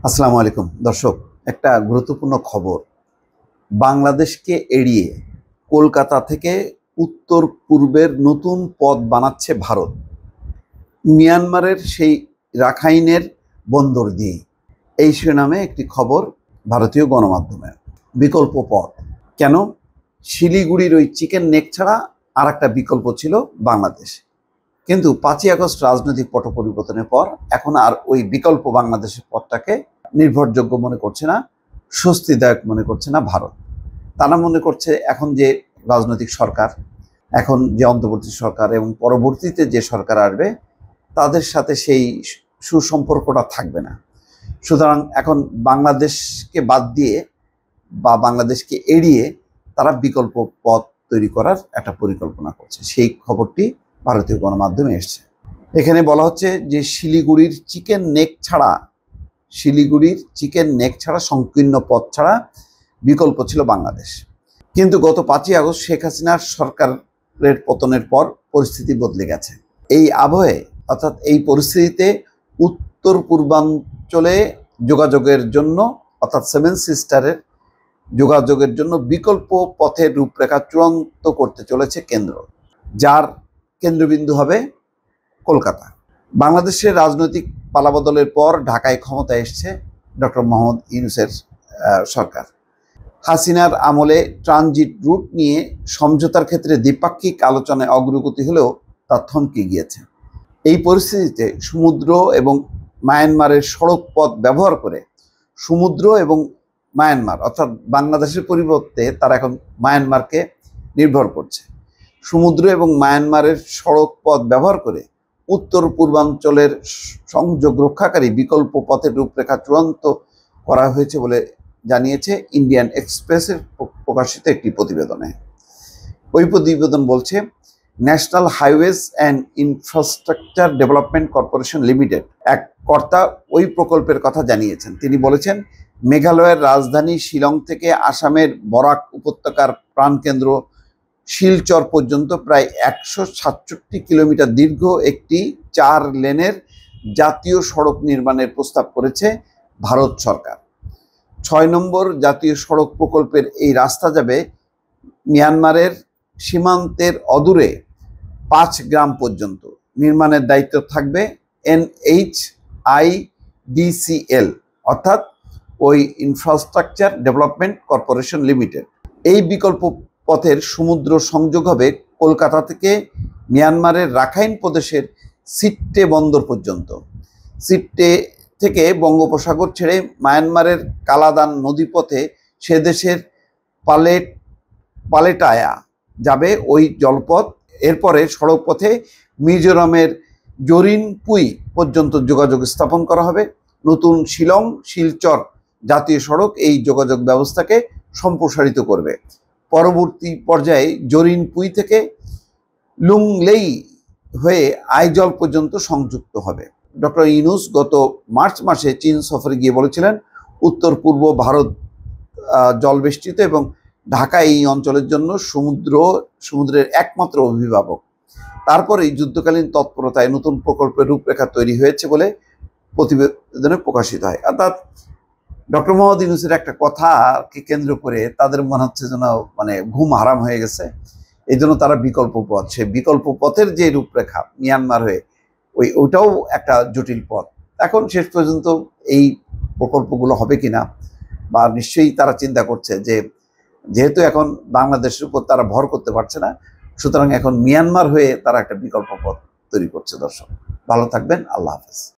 আসসালামু আলাইকুম দর্শক, একটা গুরুত্বপূর্ণ খবর। বাংলাদেশকে এড়িয়ে কলকাতা থেকে উত্তর পূর্বের নতুন পথ বানাচ্ছে ভারত, মিয়ানমারের সেই রাখাইনের বন্দর দিয়ে। এই শিরোনামে একটি খবর ভারতীয় গণমাধ্যমে। বিকল্প পথ কেন? শিলিগুড়ির ওই চিকেন নেক ছাড়া আর একটা বিকল্প ছিল বাংলাদেশ, কিন্তু 5ই আগস্ট রাজনৈতিক পট পরিবর্তনের পর এখন আর ওই বিকল্প বাংলাদেশের পথটাকে নির্ভরযোগ্য মনে করছে না, স্বস্তিদায়ক মনে করছে না ভারত। তারা মনে করছে এখন যে রাজনৈতিক সরকার, এখন যে অন্তর্বর্তী সরকার এবং পরবর্তীতে যে সরকার আসবে তাদের সাথে সেই সুসম্পর্কটা থাকবে না। সুতরাং এখন বাংলাদেশকে বাদ দিয়ে বা বাংলাদেশকে এড়িয়ে তারা বিকল্প পথ তৈরি করার একটা পরিকল্পনা করছে। সেই খবরটি ভারতীয় গণমাধ্যমে এসছে। এখানে বলা হচ্ছে যে শিলিগুড়ির চিকেন নেক ছাড়া সংকীর্ণ পথ ছাড়া বিকল্প ছিল বাংলাদেশ। কিন্তু গত 5ই আগস্ট শেখ হাসিনার সরকারের পতনের পর পরিস্থিতি বদলে গেছে। এই আবহে অর্থাৎ এই পরিস্থিতিতে উত্তর পূর্বাঞ্চলে যোগাযোগের জন্য অর্থাৎ 7 সিস্টারের যোগাযোগের জন্য বিকল্প পথের রূপরেখা চূড়ান্ত করতে চলেছে কেন্দ্র, যার কেন্দ্রবিন্দু হবে কলকাতা। বাংলাদেশের রাজনৈতিক পালাবদলের পর ঢাকায় ক্ষমতায় এসছে ডক্টর মোহাম্মদ ইউনূসের সরকার। হাসিনার আমলে ট্রানজিট রুট নিয়ে সমঝোতার ক্ষেত্রে দ্বিপাক্ষিক আলোচনায় অগ্রগতি হলেও তা থমকে গিয়েছে। এই পরিস্থিতিতে সমুদ্র এবং মায়ানমারের সড়ক পথ ব্যবহার করে সমুদ্র এবং মায়ানমার অর্থাৎ বাংলাদেশের পরিবর্তে তারা এখন মায়ানমারকে নির্ভর করছে। সমুদ্র এবং মায়ানমারের সড়ক পথ ব্যবহার করে উত্তর পূর্বাঞ্চলের সংযোগ রক্ষাকারী বিকল্প পথের রূপরেখা চূড়ান্ত করা হয়েছে বলে জানিয়েছে ইন্ডিয়ান এক্সপ্রেসের প্রকাশিত একটি প্রতিবেদনে। ওই প্রতিবেদন বলছে, national highways and infrastructure development corporation limited এক কর্তা ওই প্রকল্পের কথা জানিয়েছেন। তিনি বলেছেন, মেঘালয়ের রাজধানী শিলং থেকে আসামের বরাক উপত্যকার প্রাণকেন্দ্র শিলচর পর্যন্ত প্রায় 167 কিলোমিটার দীর্ঘ একটি 4 লেনের জাতীয় সড়ক নির্মাণের প্রস্তাব করেছে ভারত সরকার। 6 নম্বর জাতীয় সড়ক প্রকল্পের এই রাস্তা যাবে মিয়ানমারের সীমান্তের অদূরে 5 গ্রাম পর্যন্ত। নির্মাণের দায়িত্ব থাকবে NHIDCL অর্থাৎ ওই ইনফ্রাস্ট্রাকচার ডেভেলপমেন্ট কর্পোরেশন লিমিটেড। এই বিকল্প পথের সমুদ্র সংযোগ হবে কলকাতা থেকে মিয়ানমারের রাখাইন প্রদেশের সিট্টে বন্দর পর্যন্ত। সিট্টে থেকে বঙ্গোপসাগর ছেড়ে মায়ানমারের কালাদান নদীপথে সে দেশের পালেটায়া যাবে ওই জলপথ। এরপরে সড়ক পথে মিজোরামের জরিনপুই পর্যন্ত যোগাযোগ স্থাপন করা হবে। নতুন শিলং শিলচর জাতীয় সড়ক এই যোগাযোগ ব্যবস্থাকে সম্প্রসারিত করবে। পরবর্তী পর্যায়ে জরিনপুই থেকে লুংলেই হয়ে আইজল পর্যন্ত সংযুক্ত হবে। ডক্টর ইউনূস গত মার্চ মাসে চীন সফরে গিয়ে বলেছিলেন, উত্তর পূর্ব ভারত জলবেষ্টিত এবং ঢাকা এই অঞ্চলের জন্য সমুদ্রের একমাত্র অভিভাবক। তারপরেই যুদ্ধকালীন তৎপরতায় নতুন প্রকল্পের রূপরেখা তৈরি হয়েছে বলে প্রতিবেদনে প্রকাশিত হয়। অর্থাৎ ডক্টর মোহাম্মদ ইউনূসের একটা কথাকে কেন্দ্র করে তাদের মনে হচ্ছে যেন ঘুম হারাম হয়ে গেছে। এই জন্য তারা বিকল্প পথ, সে বিকল্প পথের যে রূপরেখা মিয়ানমার হয়ে ওইটাও একটা জটিল পথ। এখন শেষ পর্যন্ত এই প্রকল্পগুলো হবে কিনা, বা নিশ্চয়ই তারা চিন্তা করছে যে যেহেতু এখন বাংলাদেশের উপর তারা ভর করতে পারছে না, সুতরাং এখন মিয়ানমার হয়ে তারা একটা বিকল্প পথ তৈরি করছে। দর্শক ভালো থাকবেন, আল্লাহ হাফেজ।